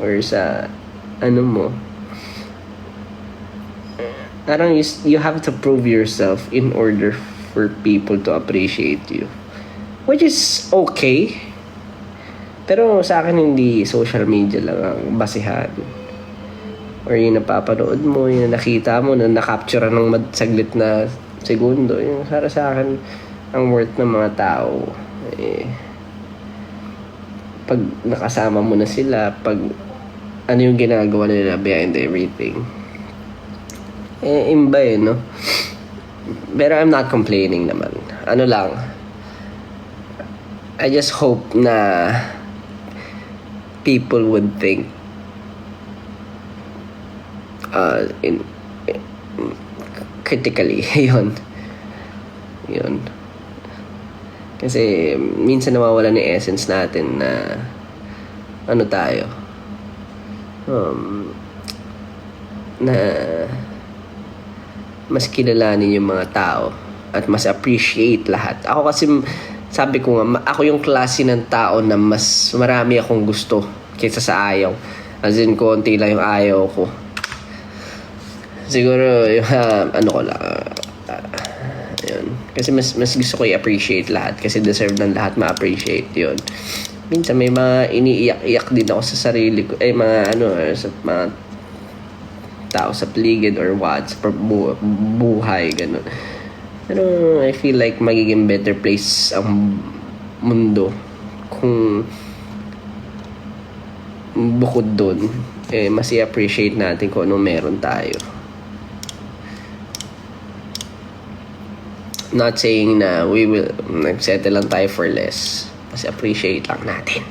or sa ano mo, parang you have to prove yourself in order for people to appreciate you, which is okay. Pero sa akin hindi social media lang ang basihan, or yung napapanood mo, yung nakita mo na nakapture ng saglit na segundo. Yung para sa akin ang worth ng mga tao pag nakasama mo na sila, pag ano yung ginagawa nila behind everything, imba no? Pero I'm not complaining naman. Ano lang, I just hope na people would think critically. Yun. Kasi minsan nawawala ni essence natin na ano tayo, na mas kilalanin yung mga tao at mas appreciate lahat. Ako kasi sabi ko nga, ako yung klase ng tao na mas marami akong gusto kaysa sa ayaw. As in, konti lang yung ayaw ko. Siguro yung ano ko lang, yun. Kasi mas gusto ko i-appreciate lahat, kasi deserve ng lahat ma-appreciate yun. Minsan may mga iniiyak-iyak din ako sa sarili ko, mga sa mga tao sa paligid or what, sa buhay, ganun. Pero I feel like magiging better place ang mundo kung bukod dun, mas i-appreciate natin kung anong meron tayo. Not saying na we will nagsettle lang tayo for less. Kasi appreciate lang natin.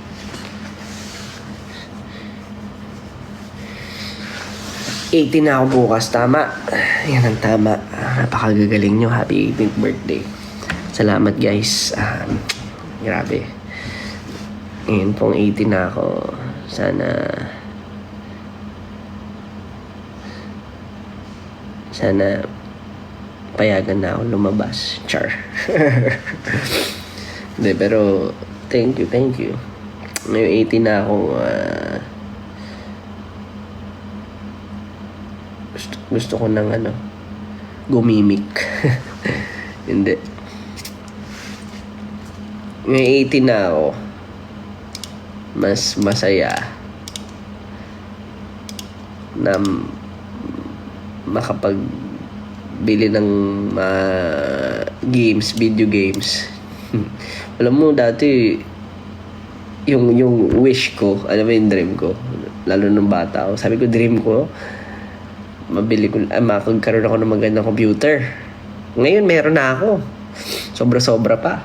'18 na ako bukas, tama. Yan ang tama. Napakagagaling nyo. Happy 18th birthday. Salamat guys. Grabe. Ngayon pong 18 na ako. Sana payagan na ako lumabas. Char. Hindi, pero thank you. May 18 na ako. Gusto ko ng gumimik. Hindi. May 18 na ako. Mas masaya na makapagbili ng video games. Alam mo, dati yung wish ko, alam mo yung dream ko, lalo nung bata ako, sabi ko, dream ko makagkaroon ako ng magandang computer. Ngayon meron na ako, sobra pa,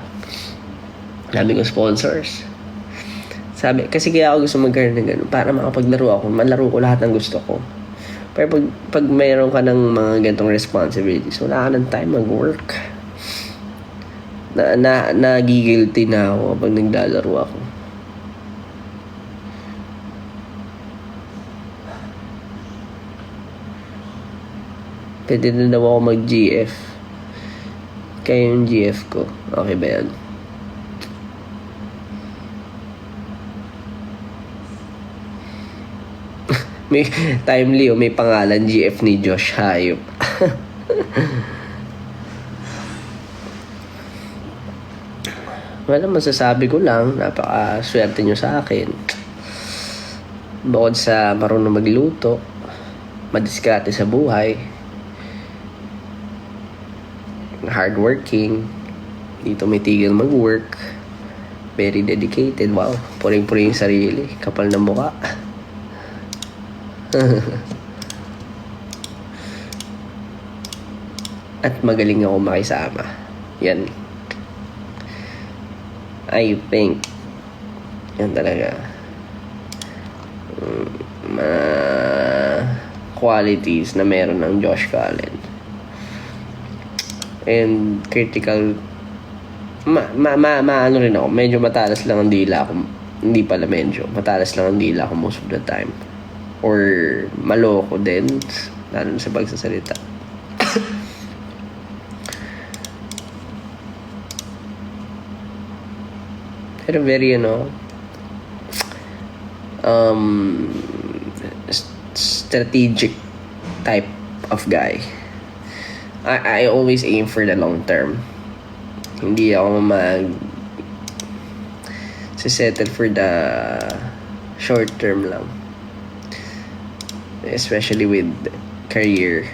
dami kong sponsors. Sabi, kasi kaya ako gusto magkaroon ng ganun, para makapaglaro ako, malaro ko lahat ng gusto ko. Pero pag mayroon ka ng mga ganitong responsibilities, wala ka ng time mag-work. Nagigilty na ako pag naglalaro ako. Pwede na daw ako mag-GF. Kaya yung GF ko, okay ba yan? May timely, may pangalan, GF ni Josh Hayop. Wala, masasabi ko lang, napaka-swerte nyo sa akin. Bukod sa marunong magluto, madiskarte sa buhay, hardworking, dito may tigil mag-work, very dedicated, wow, puring-puring yung sarili, kapal na mukha. At magaling ako makisama. Yan. I think yan talaga qualities na meron ng Josh Cullen. And critical, ano rin ako, medyo matalas lang ang dila ako. Hindi pala medyo, matalas lang ang dila ako most of the time. Or maloko din, lalo sa pagsasalita. Pero very, strategic type of guy. I always aim for the long term. Hindi ako settle for the short term lang. Especially with career.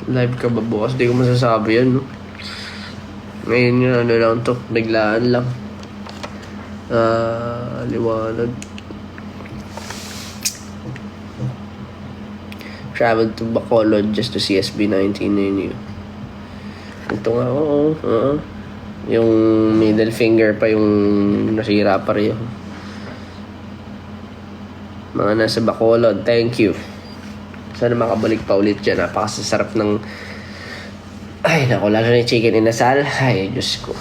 Live ka ba bukas? Di ko masasabi yan, no? Ngayon nga, ano lang to, biglaan lang. Liwanag. Traveled to Bacolod just to see SB19 yun. Ito nga, oo. Yung middle finger pa yung nasira pa rin. Mga nasa Bacolod, thank you. Sana makabalik pa ulit dyan. Napakasasarap ng... Ay, naku, lalo na yung chicken inasal. Ay, Diyos ko.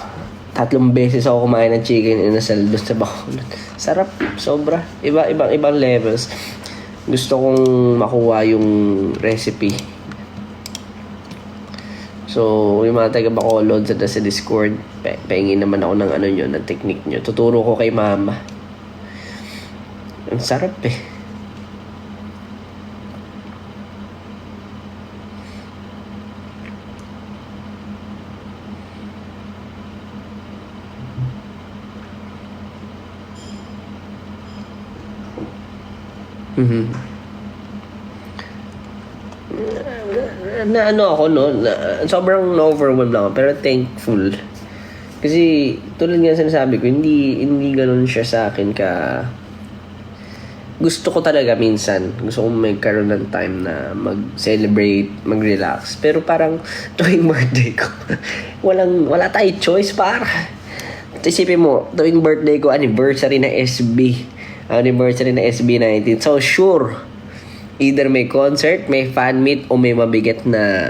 3 beses ako kumain ng chicken inasal doon sa Bacolod. Sarap, sobra. Ibang levels. Gusto kong makuha yung recipe. So, yung mga taga Bacolod sa Discord, pahingin naman ako ng ano nyo, ng technique nyo. Tuturo ko kay mama. Ang sarap eh. Na ano ako, no? Sobrang na-overwhelmed lang ako, pero thankful. Kasi, tulad nga sinasabi ko, hindi ganun siya sa akin ka... Gusto ko talaga minsan, gusto kong magkaroon ng time na mag-celebrate, mag-relax. Pero parang, tuwing birthday ko, wala tayong choice, para. Isipin mo, tuwing birthday ko, anniversary na SB19. So, sure, either may concert, may fan meet, o may mabigat na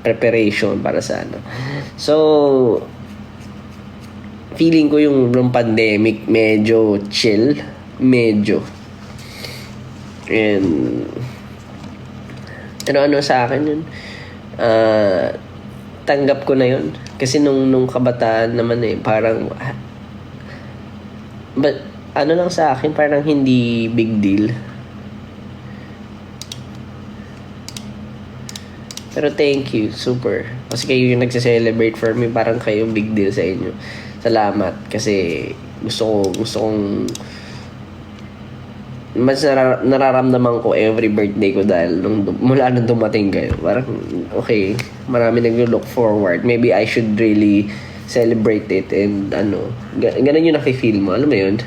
preparation para sa ano. So, feeling ko yung pandemic medyo chill. Medyo. And, ano sa akin yun? Tanggap ko na yun. Kasi nung kabataan naman parang, but, ano lang sa akin, parang hindi big deal. Pero thank you, super. Kasi kayo yung nagse-celebrate for me, parang kayo big deal sa inyo. Salamat. Kasi gusto kong mas nararamdaman ko every birthday ko dahil mula nung dumating kayo. Parang, okay, marami nag-look forward. Maybe I should really celebrate it and ganun yung nafe-feel mo. Alam mo yun?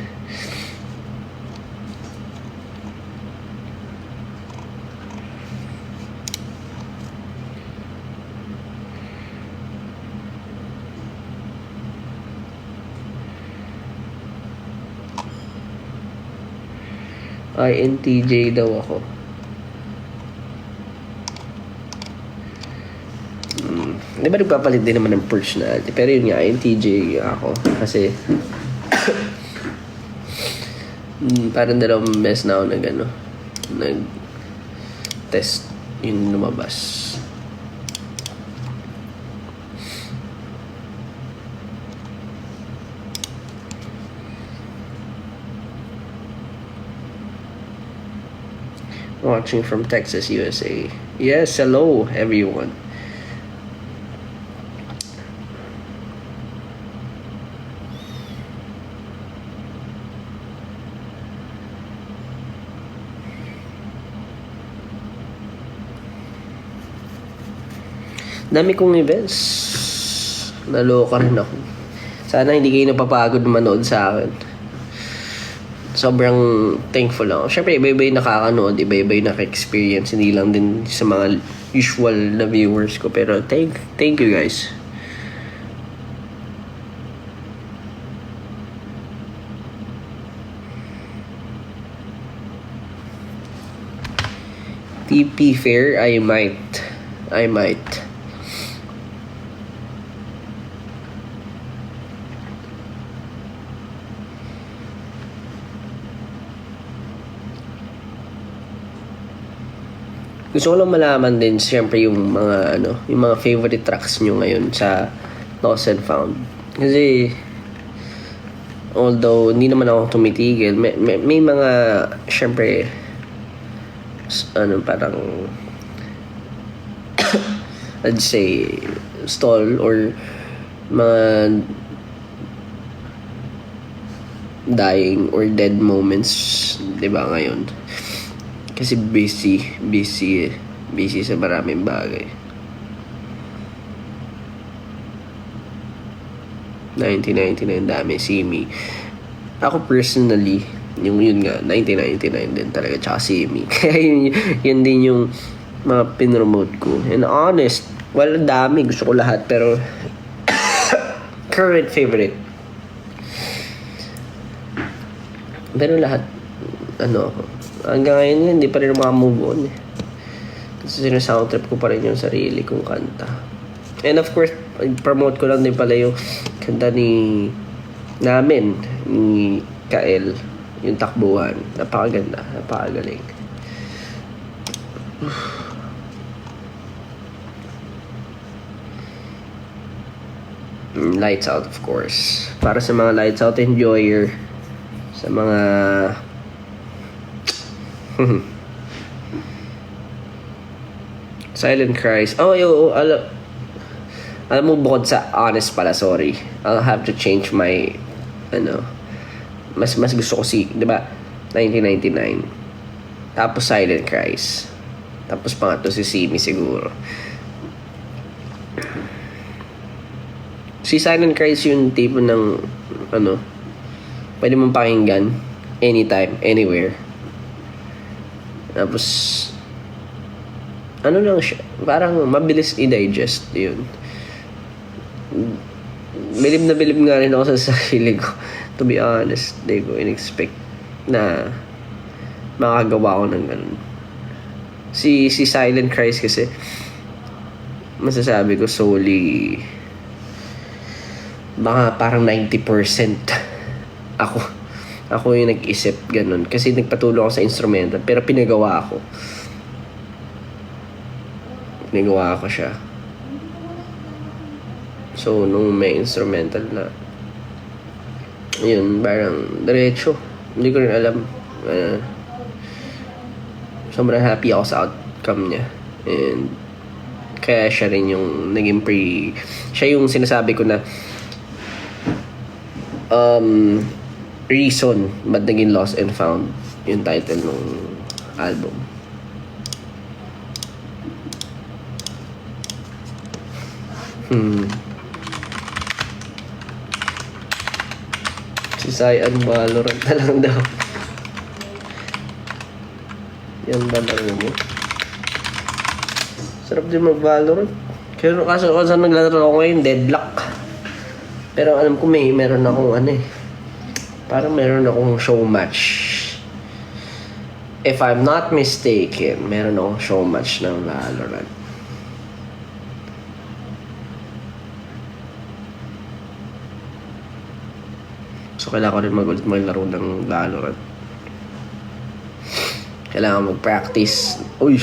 INTJ daw ako. Di ba nagpapalit din naman ng personality? Pero yun nga, INTJ ako. Kasi parang 2 beses na ako nag-test yung lumabas. Watching from Texas, USA. Yes, hello everyone. Dami kong events. Naloka rin ako. Sana hindi kayo napapagod manood sa akin. Sobrang thankful ako. Siyempre, iba-iba yung nakakanood, iba-iba yung naka-experience. Hindi lang din sa mga usual na viewers ko. Pero thank you guys. TP Fair, I might. Gusto ko lang malaman din, siyempre, yung mga, yung mga favorite tracks nyo ngayon sa Lost and Found. Kasi, although, hindi naman ako tumitigil, may mga, siyempre, parang, I'd say, stall or mga dying or dead moments, 'di ba ngayon? Kasi busy sa maraming bagay. 1999 dami, see me. Ako personally, yun nga, 1999 din talaga, tsaka see me. Kaya yun din yung mga pinromote ko. And honest, dami, gusto ko lahat, pero current favorite. Pero lahat, hanggang ngayon hindi pa rin maka-move on eh. Kasi sinasoundtrip ko pa rin yung sarili kong kanta. And of course, promote ko lang din pala yung kanta namin, ni Kael, yung Takbuhan. Napakaganda, napakagaling. Lights Out, of course. Para sa mga Lights Out enjoyer, sa mga Silent Cries. Alam mo, bukod sa Honest pala, sorry, I'll have to change my mas gusto ko 'di ba, 1999, tapos Silent Cries, tapos pangatlo si Simi siguro. Si Silent Cries yung tipo ng pwede mong pakinggan anytime, anywhere. Tapos lang siya, parang mabilis i-digest yun. Bilib na bilib nga rin ako sa sarili ko, to be honest. Hindi ko in-expect na makagawa ko ng ganun. Si Silent Cries kasi, masasabi ko solely, baka parang 90% ako yung nag-isip ganun, kasi nagpatulong ako sa instrumental, pero pinagawa ko siya. So nung may instrumental na yun, parang diretso, hindi ko rin alam, sobrang happy ako sa outcome niya. And kaya siya rin yung naging siya yung sinasabi ko na reason ba't naging Lost and Found yung title ng album. Si Sayan Valorant na lang daw. Yan ba laro mo? Sarap din mag-Valorant. Kaso naglalaro ako ngayon, Deadlock. Pero alam ko meron akong parang meron akong show match. If I'm not mistaken, meron akong show match ng Valorant. So kailangan ko rin ulit maglaro ng Valorant. Kailangan mag-practice. Uy!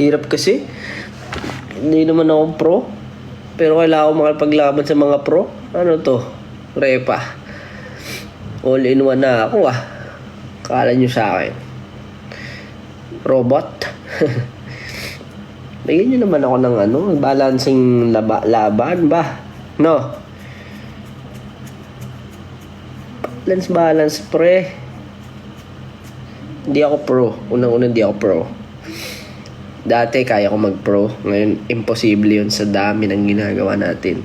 Hirap kasi. Hindi naman ako pro. Pero kailangan ko makipaglaban sa mga pro. Ano to? Repa. All in one na ako Kala nyo sa akin. Robot. Bigyan nyo naman ako ng balancing laban ba? No? Balance pre. Hindi ako pro. Unang-una hindi ako pro. Dati kaya ko mag-pro. Ngayon imposible yun sa dami ng ginagawa natin.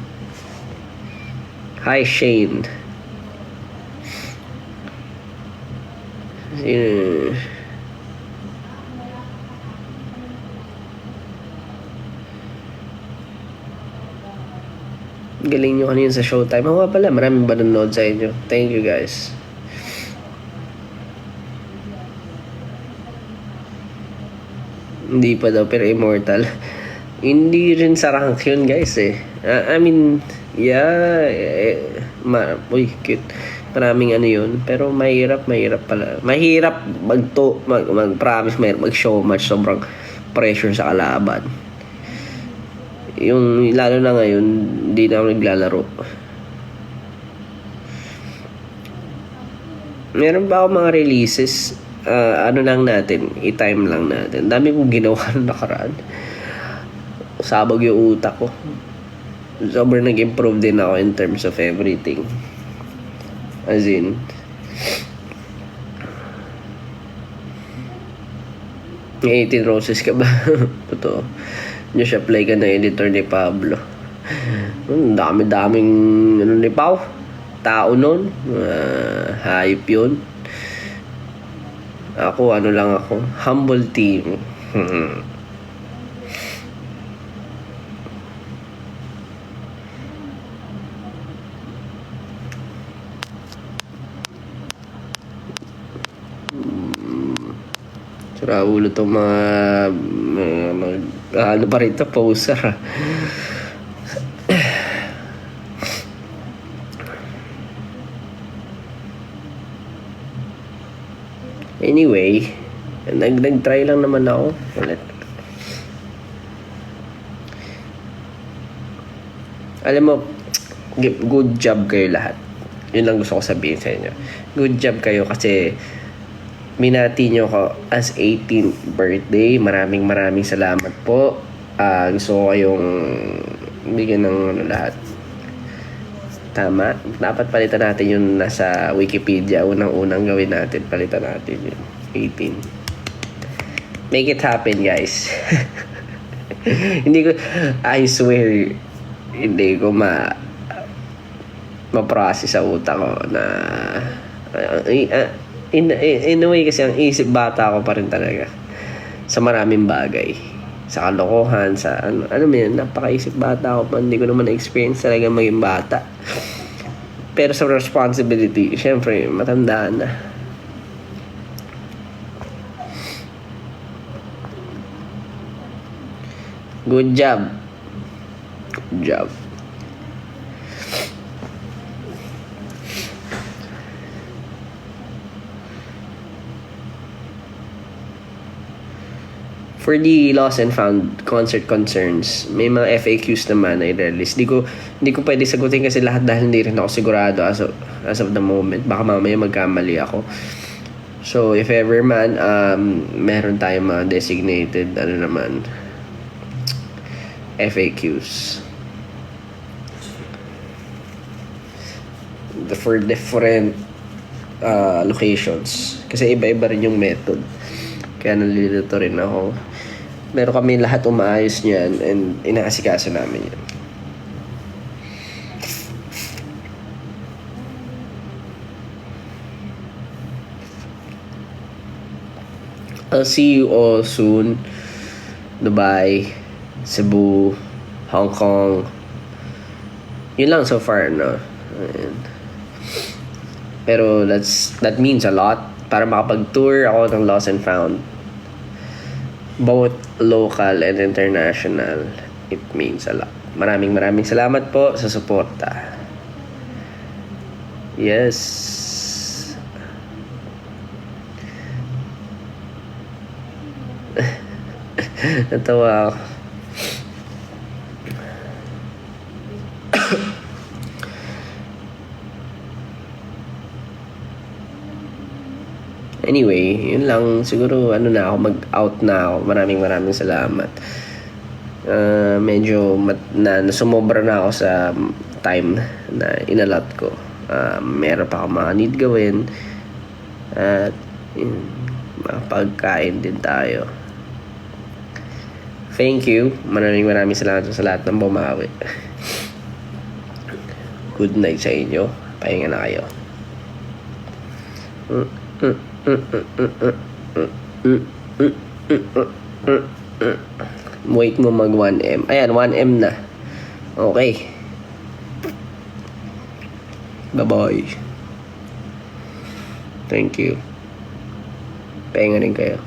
Hi Shane. Galing nyo kanina sa Showtime. Ako pala, maraming ba nanonood sa inyo? Thank you guys. Hindi pa daw, pero immortal. Hindi rin sa rank yun guys I mean, yeah, Uy, cute. Maraming ano yun. Pero mahirap pala. Mahirap mag-promise, mahirap mag-show match. Sobrang pressure sa kalaban. Yung, lalo na ngayon, hindi na ako naglalaro. Meron ba ako mga releases? Ano lang natin, i-time lang natin. Dami kong ginawa nung nakaraan. Sabog yung utak ko. Sobrang nag-improve din ako in terms of everything. As in, may 18 roses ka ba? Totoo. Just apply ka na editor ni Pablo. Dami-daming ano ni Pao. Tao nun. Hype yun. Ako, ano lang ako. Humble team. Sira ulo itong mga ano pa rito, poser. Anyway, nag-try lang naman ako ulit. Alam mo, good job kayo lahat. Yun lang gusto ko sabihin sa inyo. Good job kayo kasi minati nyo ko as 18th birthday. Maraming salamat po. Gusto ko kayong bigyan ng ano, lahat. Tama. Dapat palitan natin yung nasa Wikipedia. Unang-unang gawin natin. Palitan natin yun. 18. Make it happen, guys. Hindi ko, I swear, hindi ko ma-process sa utak ko na in a way kasi ang isip bata ko pa rin talaga sa maraming bagay, sa kalokohan, sa ano mo yun, napakaisip bata ko pa, hindi ko naman na-experience talaga maging bata, pero sa responsibility syempre matanda na. Good job. For the lost and found concert concerns, may mga FAQs naman na i-release. Hindi ko pwede sagutin kasi lahat dahil hindi rin ako sigurado as of the moment. Baka mamaya magkamali ako. So, if ever man, meron tayong mga designated, FAQs. For different locations. Kasi iba-iba rin yung method. Kaya nalilito rin ako. Meron kami lahat umaayos niyan and inaasikaso namin yan. I'll see you all soon. Dubai, Cebu, Hong Kong. Yun lang so far, no? Ayan. Pero that means a lot. Para makapag-tour ako ng Lost and Found, both local and international, it means a lot. Maraming salamat po sa suporta. Yes. Natawa ako. Anyway, yun lang. Siguro, mag-out na ako. Maraming salamat. Medyo sumobra na ako sa time na inalot ko. Meron pa ako mga need gawin. At, makapagkain din tayo. Thank you. Maraming salamat sa lahat ng bumawi. Good night sa inyo. Pahinga na kayo. Wait mo mag 1M. Ayan, 1M na. Okay. Bye-bye. Thank you. Pahinga rin kayo.